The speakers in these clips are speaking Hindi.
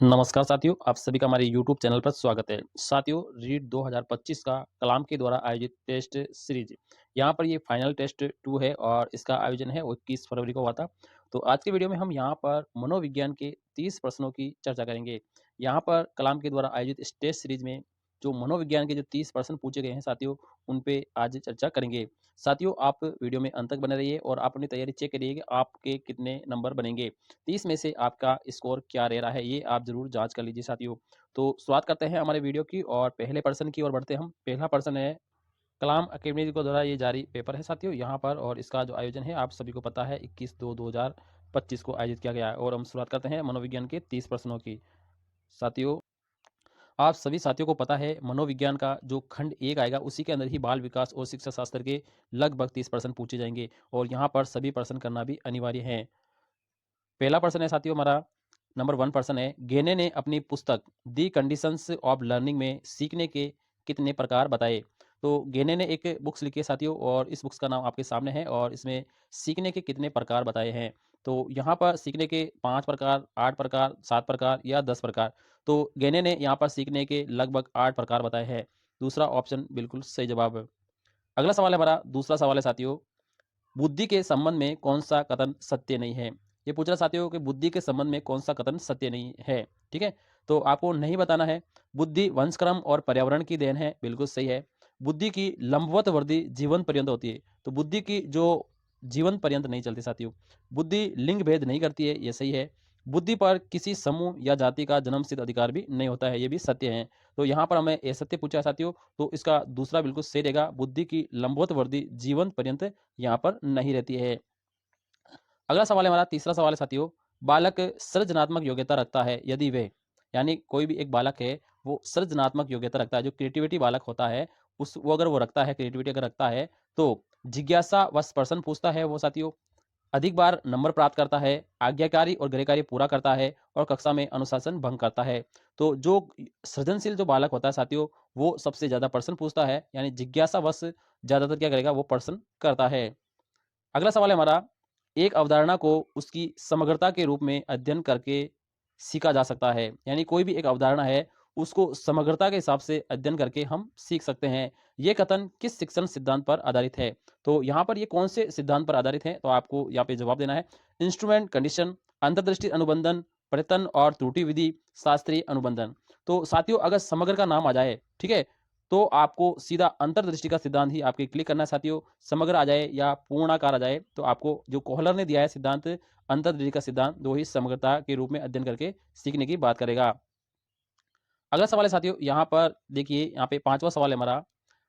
नमस्कार साथियों, आप सभी का हमारे YouTube चैनल पर स्वागत है। साथियों, रीट 2025 का कलाम के द्वारा आयोजित टेस्ट सीरीज, यहाँ पर ये फाइनल टेस्ट 2 है और इसका आयोजन है 21 फरवरी को हुआ था। तो आज के वीडियो में हम यहाँ पर मनोविज्ञान के 30 प्रश्नों की चर्चा करेंगे। यहाँ पर कलाम के द्वारा आयोजित इस टेस्ट सीरीज में जो मनोविज्ञान के जो 30 प्रश्न पूछे गए हैं साथियों, उन पे आज चर्चा करेंगे। साथियों, आप वीडियो में अंत तक बने रहिए और आप अपनी तैयारी चेक करिए कि आपके कितने नंबर बनेंगे। 30 में से आपका स्कोर क्या रह रहा है, ये आप ज़रूर जाँच कर लीजिए साथियों। तो शुरुआत करते हैं हमारे वीडियो की और पहले प्रश्न की ओर बढ़ते हैं हम। पहला प्रश्न है, कलाम अकेडमी के द्वारा ये जारी पेपर है साथियों यहाँ पर, और इसका जो आयोजन है आप सभी को पता है 21/2/2025 को आयोजित किया गया है। और हम शुरुआत करते हैं मनोविज्ञान के 30 प्रश्नों की। साथियों, आप सभी साथियों को पता है मनोविज्ञान का जो खंड 1 आएगा उसी के अंदर ही बाल विकास और शिक्षा शास्त्र के लगभग 30 प्रश्न पूछे जाएंगे और यहाँ पर सभी प्रश्न करना भी अनिवार्य है। पहला प्रश्न है साथियों हमारा, नंबर 1 प्रश्न है, गेने ने अपनी पुस्तक दी कंडीशंस ऑफ लर्निंग में सीखने के कितने प्रकार बताए। तो गेने ने एक बुक्स लिखी है साथियों और इस बुक्स का नाम आपके सामने है और इसमें सीखने के कितने प्रकार बताए हैं। तो यहाँ पर सीखने के 5 प्रकार, 8 प्रकार, 7 प्रकार या 10 प्रकार। तो गेने ने यहाँ पर सीखने के लगभग 8 प्रकार बताए हैं। दूसरा ऑप्शन बिल्कुल सही जवाब है। अगला सवाल है हमारा, दूसरा सवाल है साथियों, बुद्धि के संबंध में कौन सा कथन सत्य नहीं है। ये पूछ रहा साथियों कि बुद्धि के संबंध में कौन सा कथन सत्य नहीं है। ठीक है, तो आपको नहीं बताना है। बुद्धि वंशक्रम और पर्यावरण की देन है, बिल्कुल सही है। बुद्धि की लंबवत वृद्धि जीवन पर्यंत होती है, तो बुद्धि की जो जीवन पर्यंत नहीं चलती साथियों। बुद्धि लिंग भेद नहीं करती है, ये सही है। बुद्धि पर किसी समूह या जाति का जन्मसिद्ध अधिकार भी नहीं होता है, ये भी सत्य है। तो यहाँ पर हमें असत्य पूछा है साथियों, तो इसका दूसरा बिल्कुल सही रहेगा। बुद्धि की लंबवत वृद्धि जीवन पर्यंत यहाँ पर नहीं रहती है। अगला सवाल है हमारा, तीसरा सवाल है साथियों, बालक सृजनात्मक योग्यता रखता है यदि वे, यानी कोई भी एक बालक है वो सृजनात्मक योग्यता रखता है, जो क्रिएटिविटी बालक होता है उस वो अगर वो रखता है, क्रिएटिविटी अगर रखता है, तो जिज्ञासा वश प्रश्न पूछता है वो साथियों, अधिक बार नंबर प्राप्त करता है, आज्ञाकारी और गृह कार्य पूरा करता है और कक्षा में अनुशासन भंग करता है। तो जो सृजनशील जो बालक होता है साथियों, वो सबसे ज्यादा प्रश्न पूछता है, यानी जिज्ञासा वश ज्यादातर क्या करेगा, वो प्रश्न करता है। अगला सवाल है हमारा, एक अवधारणा को उसकी समग्रता के रूप में अध्ययन करके सीखा जा सकता है, यानी कोई भी एक अवधारणा है उसको समग्रता के हिसाब से अध्ययन करके हम सीख सकते हैं। ये कथन किस शिक्षण सिद्धांत पर आधारित है। तो यहाँ पर ये कौन से सिद्धांत पर आधारित है, तो आपको यहाँ पे जवाब देना है। इंस्ट्रूमेंट कंडीशन, अंतर्दृष्टि अनुबंधन, प्रयत्न और त्रुटि विधि, शास्त्रीय अनुबंधन। तो साथियों, अगर समग्र का नाम आ जाए, ठीक है, तो आपको सीधा अंतर्दृष्टि का सिद्धांत ही आपके क्लिक करना है साथियों। समग्र आ जाए या पूर्णाकार आ जाए, तो आपको जो कोहलर ने दिया है सिद्धांत अंतर्दृष्टि का सिद्धांत, वो ही समग्रता के रूप में अध्ययन करके सीखने की बात करेगा। अगला सवाल है साथियों, यहाँ पर देखिए, यहाँ पे पांचवा सवाल है हमारा,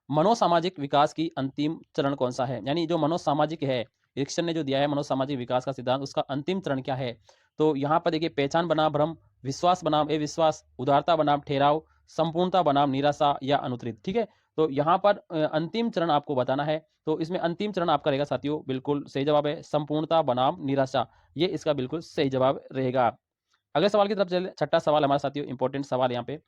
मनोसामाजिक विकास की अंतिम चरण कौन सा है, यानी जो मनोसामाजिक है, एरिक्सन ने जो दिया है मनोसामाजिक विकास का सिद्धांत, उसका अंतिम चरण क्या है। तो यहाँ पर देखिए, पहचान बनाम भ्रम, विश्वास बनाम अविश्वास, उदारता बनाम ठहराव, संपूर्णता बनाम निराशा या अनुत्रित। ठीक है, तो यहाँ पर अंतिम चरण आपको बताना है। तो इसमें अंतिम चरण आपका रहेगा साथियों, बिल्कुल सही जवाब है, संपूर्णता बनाम निराशा, ये इसका बिल्कुल सही जवाब रहेगा। अगले सवाल की तरफ चले, छठा सवाल हमारा साथियों, इंपॉर्टेंट सवाल यहाँ पे,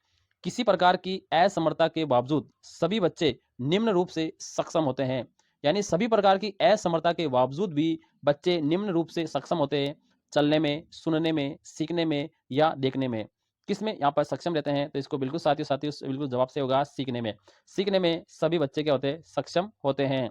किसी प्रकार की असमर्थता के बावजूद सभी बच्चे निम्न रूप से सक्षम होते हैं, यानी सभी प्रकार की असमर्थता के बावजूद भी बच्चे निम्न रूप से सक्षम होते हैं, चलने में, सुनने में, सीखने में या देखने में। किस में यहाँ पर सक्षम रहते हैं, तो इसको बिल्कुल साथियों साथियों बिल्कुल जवाब से होगा सीखने में। सीखने में सभी बच्चे क्या होते हैं, सक्षम होते हैं।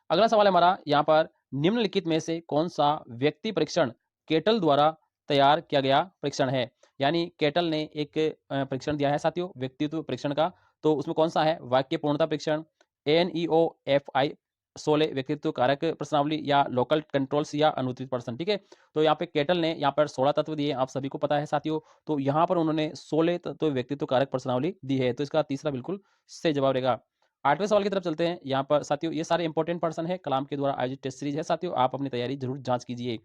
अगला सवाल है हमारा यहाँ पर, निम्नलिखित में से कौन सा व्यक्ति परीक्षण केटल द्वारा तैयार किया गया परीक्षण है, यानी केटल ने एक परीक्षण दिया है साथियों व्यक्तित्व परीक्षण का। तो उसमें कौन सा है, वाक्य पूर्णता परीक्षण, NEOFI 16 व्यक्तित्व कारक प्रश्नावली, या लोकल कंट्रोल्स या अनुचित प्रश्न। ठीक है, तो यहाँ पे केटल ने यहाँ पर 16 तत्व दिए, आप सभी को पता है साथियों, तो यहाँ पर उन्होंने 16 तत्व व्यक्तित्व कारक प्रश्नावली दी है, तो इसका तीसरा बिल्कुल सही जवाब रहेगा। आठवें सवाल की तरफ चलते हैं। यहाँ पर साथियों ये सारे इंपॉर्टेंट पर्सन है, कलाम के द्वारा आयोजित टेस्ट सीरीज है साथियों, आप अपनी तैयारी जरूर जांच कीजिए।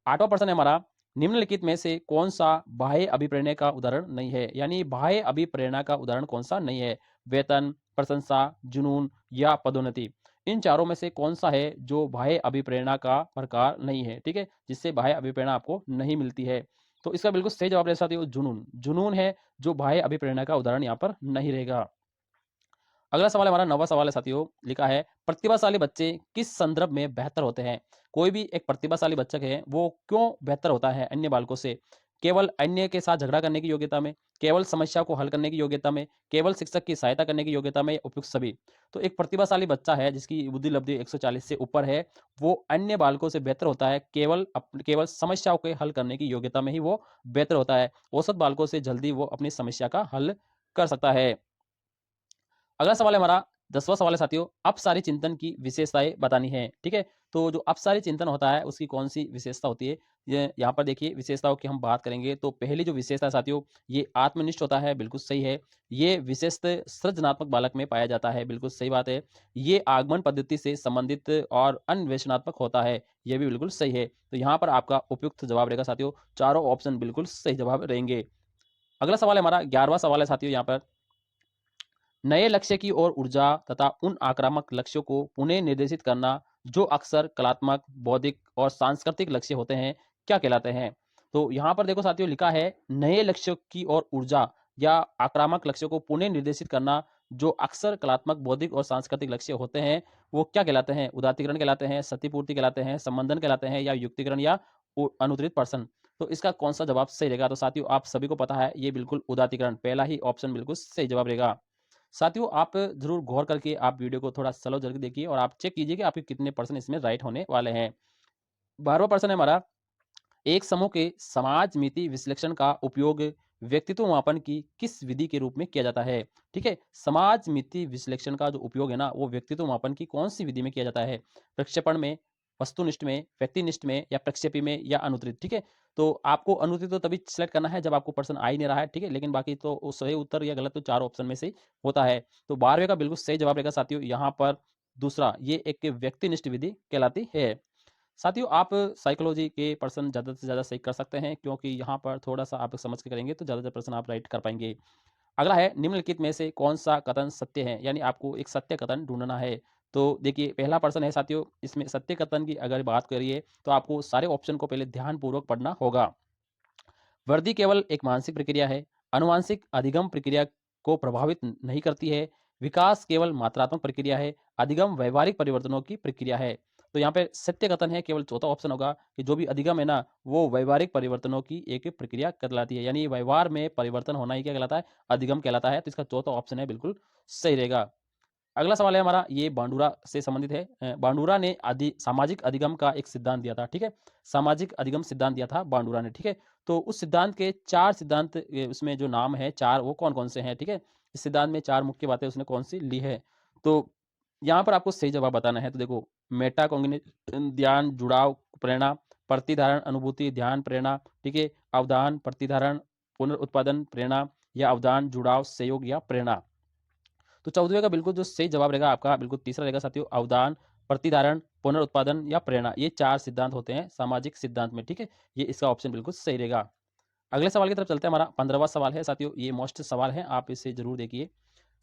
आठवां प्रश्न है हमारा, निम्नलिखित में से कौन सा बाह्य अभिप्रेरणा का उदाहरण नहीं है, यानी बाह्य अभिप्रेरणा का उदाहरण कौन सा नहीं है, वेतन, प्रशंसा, जुनून या पदोन्नति। इन चारों में से कौन सा है जो बाह्य अभिप्रेरणा का प्रकार नहीं है, ठीक है, जिससे बाह्य अभिप्रेरणा आपको नहीं मिलती है। तो इसका बिल्कुल सही जवाब है साथियों, जुनून। जुनून है जो बाह्य अभिप्रेरणा का उदाहरण यहाँ पर नहीं रहेगा। अगला सवाल हमारा नवा सवाल है साथियों, लिखा है, प्रतिभाशाली बच्चे किस संदर्भ में बेहतर होते हैं। कोई भी एक प्रतिभाशाली बच्चा है वो क्यों बेहतर होता है अन्य बालकों से, केवल अन्य के साथ झगड़ा करने की योग्यता में, केवल समस्या को हल करने की योग्यता में, केवल शिक्षक की सहायता करने की योग्यता में, उपयुक्त सभी। तो एक प्रतिभाशाली बच्चा है जिसकी बुद्धि लब्धि 140 से ऊपर है, वो अन्य बालकों से बेहतर होता है केवल समस्याओं के हल करने की योग्यता में ही वो बेहतर होता है। औसत बालकों से जल्दी वो अपनी समस्या का हल कर सकता है। अगला सवाल है हमारा 10वां सवाल है साथियों, अपसारी चिंतन की विशेषताएं बतानी है। ठीक है, तो जो अपसारी चिंतन होता है उसकी कौन सी विशेषता होती है, ये यहाँ पर देखिए विशेषताओं की हम बात करेंगे। तो पहली जो विशेषता है साथियों, ये आत्मनिष्ठ होता है, बिल्कुल सही है। ये विशेषत सृजनात्मक बालक में पाया जाता है, बिल्कुल सही बात है। ये आगमन पद्धति से संबंधित और अन्वेषणात्मक होता है, ये भी बिल्कुल सही है। तो यहाँ पर आपका उपयुक्त जवाब रहेगा साथियों, चारों ऑप्शन बिल्कुल सही जवाब रहेंगे। अगला सवाल है हमारा 11वां सवाल है साथियों, यहाँ पर नए लक्ष्य की ओर ऊर्जा तथा उन आक्रामक लक्ष्यों को पुनः निर्देशित करना जो अक्सर कलात्मक, बौद्धिक और सांस्कृतिक लक्ष्य होते हैं, क्या कहलाते हैं? तो यहाँ पर देखो साथियों, लिखा है नए लक्ष्यों की ओर ऊर्जा या आक्रामक लक्ष्यों को पुनः निर्देशित करना जो अक्सर कलात्मक, बौद्धिक और सांस्कृतिक लक्ष्य होते हैं, वो क्या कहलाते हैं? उदात्तीकरण कहलाते हैं, क्षतिपूर्ति कहलाते हैं, संबंधन कहलाते हैं या युक्तिकरण या अनुत्तरित प्रश्न। तो इसका कौन सा जवाब सही रहेगा? तो साथियों आप सभी को पता है, ये बिल्कुल उदात्तीकरण, पहला ही ऑप्शन बिल्कुल सही जवाब रहेगा। साथियों आप जरूर गौर करके आप वीडियो को थोड़ा स्लो जरूर देखिए और आप चेक कीजिए कि आपके कितने परसेंट इसमें राइट होने वाले हैं। 12वां प्रश्न है हमारा, एक समूह के समाज मिति विश्लेषण का उपयोग व्यक्तित्व मापन की किस विधि के रूप में किया जाता है? ठीक है, समाज मिति विश्लेषण का जो उपयोग है ना, वो व्यक्तित्व मापन की कौन सी विधि में किया जाता है? प्रक्षेपण में, वस्तुनिष्ठ में, व्यक्तिनिष्ठ में या प्रक्षेपी में या अनुत्तरित? ठीक है, तो आपको अनुत्तरित तो तभी सिलेक्ट करना है जब आपको प्रश्न आ ही नहीं रहा है। ठीक है, लेकिन बाकी तो सही उत्तर या गलत तो चार ऑप्शन में से ही होता है। तो 12वें का बिल्कुल सही जवाब रहेगा साथियों, यहाँ पर दूसरा, ये एक व्यक्तिनिष्ठ विधि कहलाती है। साथियों आप साइकोलॉजी के प्रश्न ज़्यादा से ज़्यादा सही कर सकते हैं, क्योंकि यहाँ पर थोड़ा-सा आप समझ के करेंगे तो ज़्यादातर प्रश्न आप राइट कर पाएँगे। अगला है निम्नलिखित में से कौन-सा कथन सत्य है? यानी आपको एक सत्य कथन ढूँढना है। तो देखिए पहला प्रश्न है साथियों, इसमें सत्य कथन की अगर बात करिए तो आपको सारे ऑप्शन को पहले ध्यानपूर्वक पढ़ना होगा। वृद्धि केवल एक मानसिक प्रक्रिया है, आनुवांशिक अधिगम प्रक्रिया को प्रभावित नहीं करती है, विकास केवल मात्रात्मक प्रक्रिया है, अधिगम व्यवहारिक परिवर्तनों की प्रक्रिया है। तो यहाँ पे सत्य कथन है, केवल चौथा ऑप्शन होगा कि जो भी अधिगम है ना, वो व्यवहारिक परिवर्तनों की एक प्रक्रिया कहलाती है, यानी व्यवहार में परिवर्तन होना ही क्या कहलाता है? अधिगम कहलाता है। तो इसका चौथा ऑप्शन है बिल्कुल सही रहेगा। अगला सवाल है हमारा, ये बांडुरा से संबंधित है। बांडुरा ने सामाजिक अधिगम का एक सिद्धांत दिया था। ठीक है, सामाजिक अधिगम सिद्धांत दिया था बांडुरा ने। ठीक है, तो उस सिद्धांत के चार सिद्धांत, उसमें जो नाम है चार, वो कौन कौन से हैं? ठीक है, इस सिद्धांत में चार मुख्य बातें उसने कौन सी ली है? तो यहाँ पर आपको सही जवाब बताना है। तो देखो, मेटा कॉग्निशन, ध्यान, जुड़ाव, प्रेरणा, प्रतिधारण, अनुभूति, ध्यान, प्रेरणा। ठीक है, अवधान, प्रतिधारण, पुनर्उत्पादन, प्रेरणा या अवधान, जुड़ाव, सहयोग या प्रेरणा। तो 14वें का बिल्कुल जो सही जवाब रहेगा आपका, बिल्कुल तीसरा रहेगा साथियों, अवदान, प्रतिधारण, पुनर्उत्पादन या प्रेरणा। ये चार सिद्धांत होते हैं सामाजिक सिद्धांत में। ठीक है, ये इसका ऑप्शन बिल्कुल सही रहेगा। अगले सवाल की तरफ चलते हैं। हमारा 15वां सवाल है साथियों, ये मोस्ट सवाल है, आप इसे जरूर देखिए।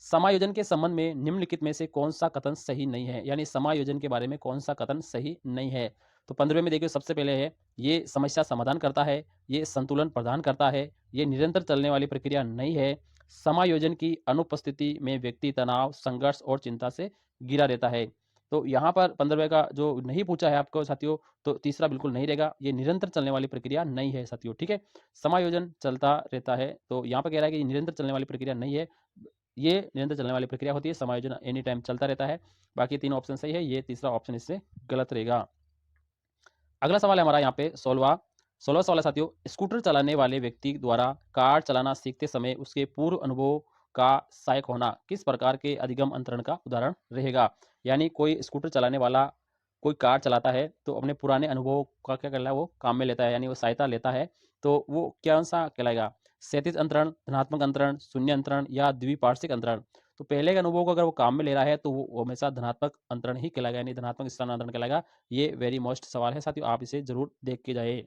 समायोजन के संबंध में निम्नलिखित में से कौन सा कथन सही नहीं है? यानी समायोजन के बारे में कौन सा कथन सही नहीं है? तो 15वें में देखिए, सबसे पहले है, ये समस्या समाधान करता है, ये संतुलन प्रदान करता है, ये निरंतर चलने वाली प्रक्रिया नहीं है, समायोजन की अनुपस्थिति में व्यक्ति तनाव, संघर्ष और चिंता से घिरा रहता है। तो यहाँ पर 15वें का जो नहीं पूछा है आपको साथियों, तो तीसरा बिल्कुल नहीं रहेगा, ये निरंतर चलने वाली प्रक्रिया नहीं है साथियों। ठीक है, समायोजन चलता रहता है, तो यहाँ पर कह रहा है कि निरंतर चलने वाली प्रक्रिया नहीं है, ये निरंतर चलने वाली प्रक्रिया होती है, समायोजन एनी टाइम चलता रहता है। बाकी तीन ऑप्शन सही है, ये तीसरा ऑप्शन इससे गलत रहेगा। अगला सवाल है हमारा यहाँ पे 16वां सवाल है साथियों, स्कूटर चलाने वाले व्यक्ति द्वारा कार चलाना सीखते समय उसके पूर्व अनुभव का सहायक होना किस प्रकार के अधिगम अंतरण का उदाहरण रहेगा? यानी कोई स्कूटर चलाने वाला कोई कार चलाता है तो अपने पुराने अनुभव का क्या कर रहा है, वो काम में लेता है, यानी वो सहायता लेता है, तो वो कौन सा कहलाएगा? क्षैतिज अंतरण, धनात्मक अंतरण, शून्य अंतरण या द्विपार्श्विक अंतरण? तो पहले के अनुभव को अगर वो काम में ले रहा है तो वो हमेशा धनात्मक अंतरण ही कहलाएगा, यानी धनात्मक स्थानांतरण कहलाएगा। ये वेरी मोस्ट सवाल है साथियों, आप इसे जरूर देख के जाए।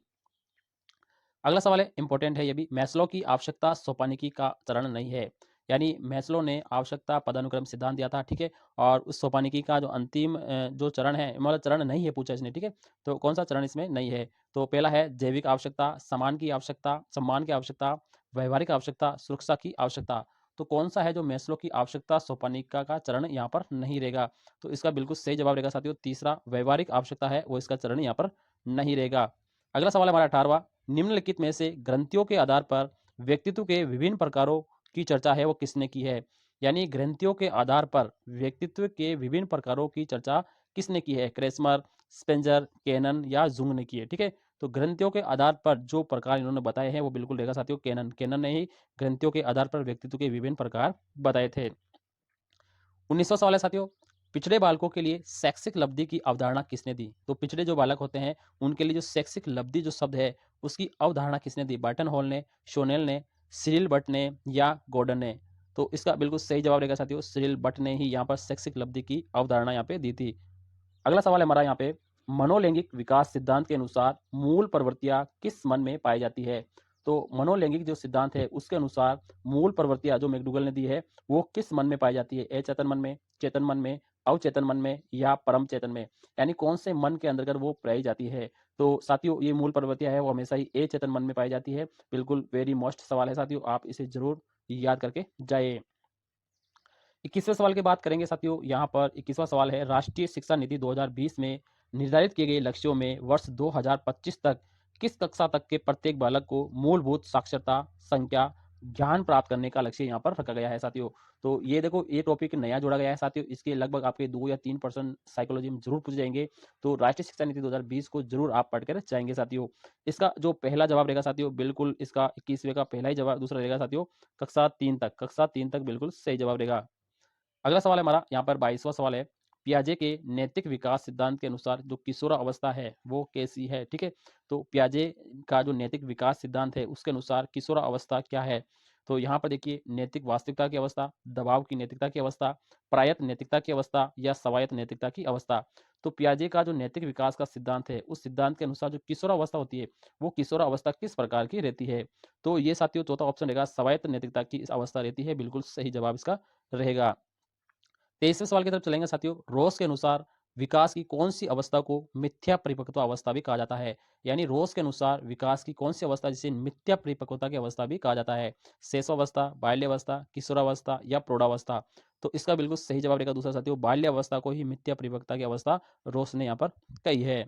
अगला सवाल है, इंपॉर्टेंट है ये भी, मैस्लो की आवश्यकता सोपानिकी का चरण नहीं है। यानी मैस्लो ने आवश्यकता पदानुक्रम सिद्धांत दिया था। ठीक है, और उस सोपानिकी का जो अंतिम जो चरण है, मतलब चरण नहीं है पूछा इसने। ठीक है, तो कौन सा चरण इसमें नहीं है? तो पहला है जैविक आवश्यकता, सम्मान की आवश्यकता, व्यवहारिक आवश्यकता, सुरक्षा की आवश्यकता। तो कौन सा है जो मैस्लो की आवश्यकता सोपानिका का चरण यहाँ पर नहीं रहेगा? तो इसका बिल्कुल सही जवाब रहेगा साथियों, तीसरा, व्यवहारिक आवश्यकता है वो इसका चरण यहाँ पर नहीं रहेगा। अगला सवाल है हमारा 18वां, निम्नलिखित में से ग्रंथियों के आधार पर व्यक्तित्व के विभिन्न प्रकारों की चर्चा है वो किसने की है? यानी ग्रंथियों के आधार पर व्यक्तित्व के विभिन्न प्रकारों की चर्चा किसने की है? क्रेस्मर, स्पेंजर, केनन या जुंग ने की है। ठीक है, तो ग्रंथियों के आधार पर जो प्रकार इन्होंने बताए हैं वो बिल्कुल रहेगा साथियों केनन। केनन ने ही ग्रंथियों के आधार पर व्यक्तित्व के विभिन्न प्रकार बताए थे। 19वां सवाल है साथियों, पिछड़े बालकों के लिए शैक्षिक लब्धि की अवधारणा किसने दी? तो पिछड़े जो बालक होते हैं उनके लिए जो शैक्षिक लब्धि जो शब्द है उसकी अवधारणा किसने दी? बर्टन हॉल ने, शोनेल ने, सिरिल बट ने या गॉर्डन ने? तो इसका बिल्कुल सही जवाब रहेगा साथियों सिरिल बट ने ही यहाँ पर शैक्षिक लब्धि की अवधारणा यहाँ पे दी थी। अगला सवाल है हमारा यहाँ पे, मनोलैंगिक विकास सिद्धांत के अनुसार मूल प्रवृत्तियां किस मन में पाई जाती है? तो मनोलैंगिक जो सिद्धांत है उसके अनुसार मूल प्रवृत्तियां जो मैकडूगल ने दी है वो किस मन में पाई जाती है? अचेतन मन में, चेतन मन में, अवचेतन मन में या परम चेतन में? यानी कौन से मन के अंतर्गत वो पाई जाती है? तो साथियों ये मूल प्रवृत्तियां है वो हमेशा ही अचेतन मन में पाई जाती है। बिल्कुल वेरी मोस्ट सवाल है साथियों, आप इसे जरूर याद करके जाइए। 21वें सवाल की बात करेंगे साथियों, यहाँ पर 21वां सवाल है, राष्ट्रीय शिक्षा नीति 2020 में निर्धारित किए गए लक्ष्यों में वर्ष 2025 तक किस कक्षा तक के प्रत्येक बालक को मूलभूत साक्षरता, संख्या, ज्ञान प्राप्त करने का लक्ष्य यहाँ पर रखा गया है साथियों। तो ये देखो ये टॉपिक नया जोड़ा गया है साथियों, इसके लगभग आपके 2 या 3% साइकोलॉजी में जरूर पूछ जाएंगे। तो राष्ट्रीय शिक्षा नीति 2020 को जरूर आप पढ़कर जाएंगे साथियों। इसका जो पहला जवाब रहेगा साथियों बिल्कुल इसका 21वें का पहला ही जवाब दूसरा रहेगा साथियों कक्षा 3 तक बिल्कुल सही जवाब रहेगा। अगला सवाल है हमारा यहाँ पर 22वां सवाल है, पियाजे के नैतिक विकास सिद्धांत के अनुसार जो किशोर अवस्था है वो कैसी है? ठीक है, तो पियाजे का जो नैतिक विकास सिद्धांत है उसके अनुसार किशोर अवस्था क्या है? तो यहाँ पर देखिए, नैतिक वास्तविकता की अवस्था, दबाव की नैतिकता की अवस्था, प्रायत नैतिकता की अवस्था या स्वायत्त नैतिकता की अवस्था। तो पियाजे का जो नैतिक विकास का सिद्धांत है उस सिद्धांत के अनुसार जो किशोर अवस्था होती है वो किशोर अवस्था किस प्रकार की रहती है? तो ये साथियों चौथा ऑप्शन रहेगा, स्वायत्त नैतिकता की अवस्था रहती है, बिल्कुल सही जवाब इसका रहेगा। 23वें सवाल की तरफ चलेंगे साथियों, रोस के अनुसार विकास की कौन सी अवस्था को मिथ्या परिपक्वता अवस्था भी कहा जाता है? यानी रोस के अनुसार विकास की कौन सी अवस्था जिसे मिथ्या परिपक्वता की अवस्था भी कहा जाता है? शैशवावस्था, बाल्यावस्था, किशोरावस्था या प्रौढ़ावस्था? तो इसका बिल्कुल सही जवाब रहेगा दूसरा साथियों, बाल्यावस्था को ही मिथ्या परिपक्वता की अवस्था रोस ने यहाँ पर कही है।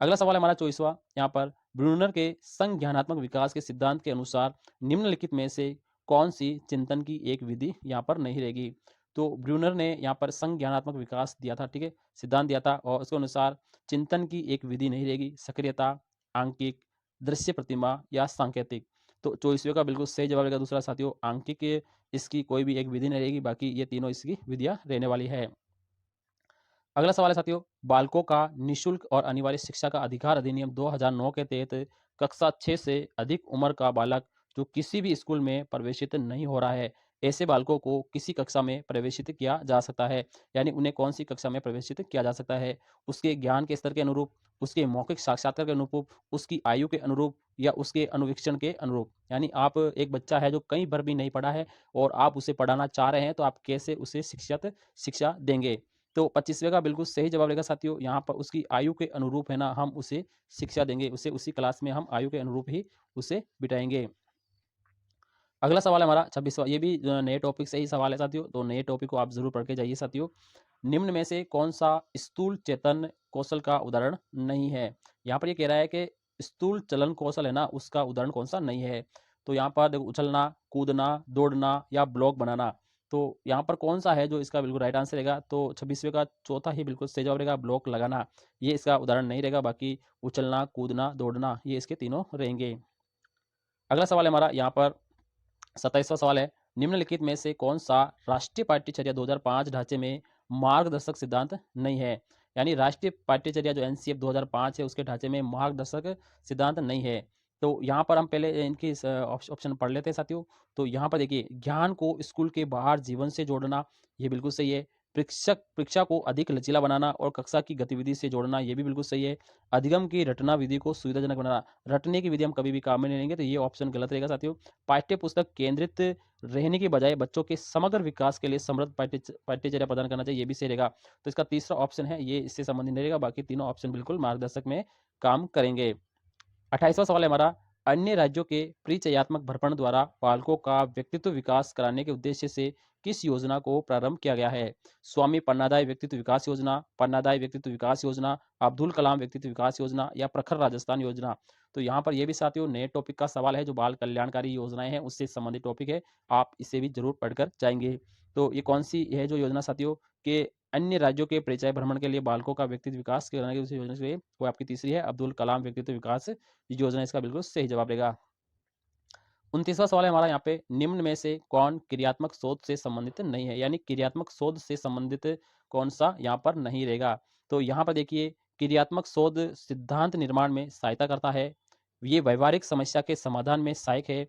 अगला सवाल है हमारा 24वां, यहाँ पर ब्रूनर के संज्ञानात्मक विकास के सिद्धांत के अनुसार निम्नलिखित में से कौन सी चिंतन की एक विधि यहाँ पर नहीं रहेगी? तो ब्रूनर ने यहाँ पर संज्ञानात्मक विकास दिया था, ठीक है, सिद्धांत दिया था और उसके अनुसार चिंतन की एक विधि नहीं रहेगी, सक्रियता, आंकिक, दृश्य प्रतिमा या सांकेतिक? तो 24वें का बिल्कुल सही जवाब रहेगा दूसरा साथियों आंकिक, इसकी कोई भी एक विधि नहीं रहेगी, बाकी ये तीनों इसकी विधियां रहने वाली है। अगला सवाल है साथियों, बालकों का निशुल्क और अनिवार्य शिक्षा का अधिकार अधिनियम 2009 के तहत कक्षा 6 से अधिक उम्र का बालक जो किसी भी स्कूल में प्रवेशित नहीं हो रहा है, ऐसे बालकों को किसी कक्षा में प्रवेशित किया जा सकता है? यानी उन्हें कौन सी कक्षा में प्रवेशित किया जा सकता है? उसके ज्ञान के स्तर के अनुरूप, उसके मौखिक साक्षात्कार के अनुरूप, उसकी आयु के अनुरूप या उसके अनुवीक्षण के अनुरूप? यानी आप एक बच्चा है जो कई बार भी नहीं पढ़ा है और आप उसे पढ़ाना चाह रहे हैं तो आप कैसे उसे शिक्षा देंगे? तो 25वें का बिल्कुल सही जवाब रहेगा साथियों, यहाँ पर उसकी आयु के अनुरूप है ना हम उसे शिक्षा देंगे, उसे उसी क्लास में हम आयु के अनुरूप ही उसे बिठाएंगे। अगला सवाल है हमारा 26वां, ये भी नए टॉपिक से ही सवाल है साथियों, तो नए टॉपिक को आप जरूर पढ़ के जाइए साथियों। निम्न में से कौन सा स्थूल चेतन कौशल का उदाहरण नहीं है? यहाँ पर ये कह रहा है कि स्थूल चलन कौशल है ना उसका उदाहरण कौन सा नहीं है? तो यहाँ पर देखो, उछलना, कूदना, दौड़ना या ब्लॉक बनाना। तो यहाँ पर कौन सा है जो इसका बिल्कुल राइट आंसर रहेगा? तो 26वें का चौथा ही बिल्कुल सही जवाब रहेगा, ब्लॉक लगाना। ये इसका उदाहरण नहीं रहेगा, बाकी उछलना, कूदना, दौड़ना ये इसके तीनों रहेंगे। अगला सवाल है हमारा यहाँ पर 27वां सवाल है, निम्नलिखित में से कौन सा राष्ट्रीय पाठ्यचर्या 2005 ढांचे में मार्गदर्शक सिद्धांत नहीं है? यानी राष्ट्रीय पाठ्यचर्या जो एनसीएफ 2005 है उसके ढांचे में मार्गदर्शक सिद्धांत नहीं है। तो यहाँ पर हम पहले इनकी ऑप्शन पढ़ लेते हैं साथियों। तो यहाँ पर देखिए, ज्ञान को स्कूल के बाहर जीवन से जोड़ना, ये बिल्कुल सही है। परीक्षा को अधिक लचीला बनाना और कक्षा की गतिविधि से जोड़ना, ये भी बिल्कुल सही है। अधिगम की रटना विधि को सुविधाजनक बनाना, रटने की विधि हम कभी भी काम में नहीं लेंगे, तो ये ऑप्शन गलत रहेगा साथियों। पाठ्य पुस्तक केंद्रित रहने की बजाय बच्चों के समग्र विकास के लिए समृद्ध पाठ्यचर्या प्रदान करना चाहिए, ये भी सही रहेगा। तो इसका तीसरा ऑप्शन है ये इससे संबंधित नहीं रहेगा, बाकी तीनों ऑप्शन बिल्कुल मार्गदर्शक में काम करेंगे। 28वां सवाल है हमारा, अन्य राज्यों के परिचयात्मक भ्रमण द्वारा बालकों का व्यक्तित्व विकास कराने के उद्देश्य से किस योजना को प्रारंभ किया गया है? स्वामी पन्नादाई व्यक्तित्व विकास योजना, पन्नादाई व्यक्तित्व विकास योजना, अब्दुल कलाम व्यक्तित्व विकास योजना या प्रखर राजस्थान योजना। तो यहाँ पर ये भी साथियों नए टॉपिक का सवाल है, जो बाल कल्याणकारी योजनाएं हैं उससे संबंधित टॉपिक है, आप इसे भी जरूर पढ़कर जाएंगे। तो ये कौन सी है जो योजना साथियों के अन्य राज्यों के परिचय भ्रमण के लिए बालकों का व्यक्तित्व विकास कराने की योजना से, वो आपकी तीसरी है, अब्दुल कलाम व्यक्तित्व विकास योजना इसका बिल्कुल सही जवाब रहेगा। 29वां सवाल है हमारा यहाँ पे, निम्न में से कौन क्रियात्मक शोध से संबंधित नहीं है? यानी क्रियात्मक शोध से संबंधित कौन सा यहाँ पर नहीं रहेगा? तो यहाँ पर देखिए, क्रियात्मक शोध सिद्धांत निर्माण में सहायता करता है, ये व्यवहारिक समस्या के समाधान में सहायक है,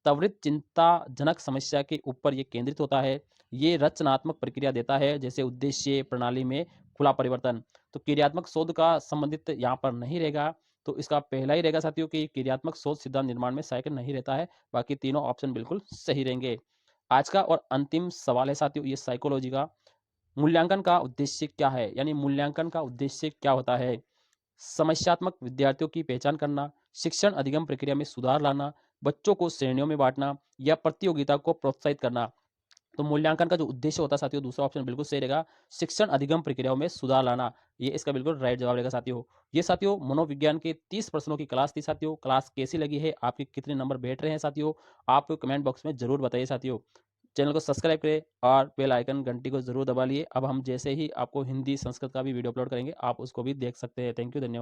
त्वरित चिंताजनक समस्या के ऊपर ये केंद्रित होता है, ये रचनात्मक प्रक्रिया देता है, जैसे उद्देश्य प्रणाली में खुला परिवर्तन। तो क्रियात्मक शोध का संबंधित यहाँ पर नहीं रहेगा, तो इसका पहला ही रहेगा साथियों कि क्रियात्मक शोध सिद्धांत निर्माण में सहायक नहीं रहता है। बाकी तीनों ऑप्शन बिल्कुल सही रहेंगे। आज का और अंतिम सवाल है साथियों, ये साइकोलॉजी का, मूल्यांकन का उद्देश्य क्या है? यानी मूल्यांकन का उद्देश्य क्या होता है? समस्यात्मक विद्यार्थियों की पहचान करना, शिक्षण अधिगम प्रक्रिया में सुधार लाना, बच्चों को श्रेणियों में बांटना या प्रतियोगिता को प्रोत्साहित करना। तो मूल्यांकन का जो उद्देश्य होता है साथियों, दूसरा ऑप्शन बिल्कुल सही रहेगा, शिक्षण अधिगम प्रक्रियाओं में सुधार लाना। ये इसका बिल्कुल राइट जवाब रहेगा साथियों। ये साथियों मनोविज्ञान के 30 प्रश्नों की क्लास थी साथियों। क्लास कैसी लगी है, आपके कितने नंबर बैठ रहे हैं साथियों, आप कमेंट बॉक्स में जरूर बताइए साथियों। चैनल को सब्सक्राइब करें और बेल आइकन घंटी को जरूर दबा लिए। अब हम जैसे ही आपको हिंदी संस्कृत का भी वीडियो अपलोड करेंगे, आप उसको भी देख सकते हैं। थैंक यू, धन्यवाद।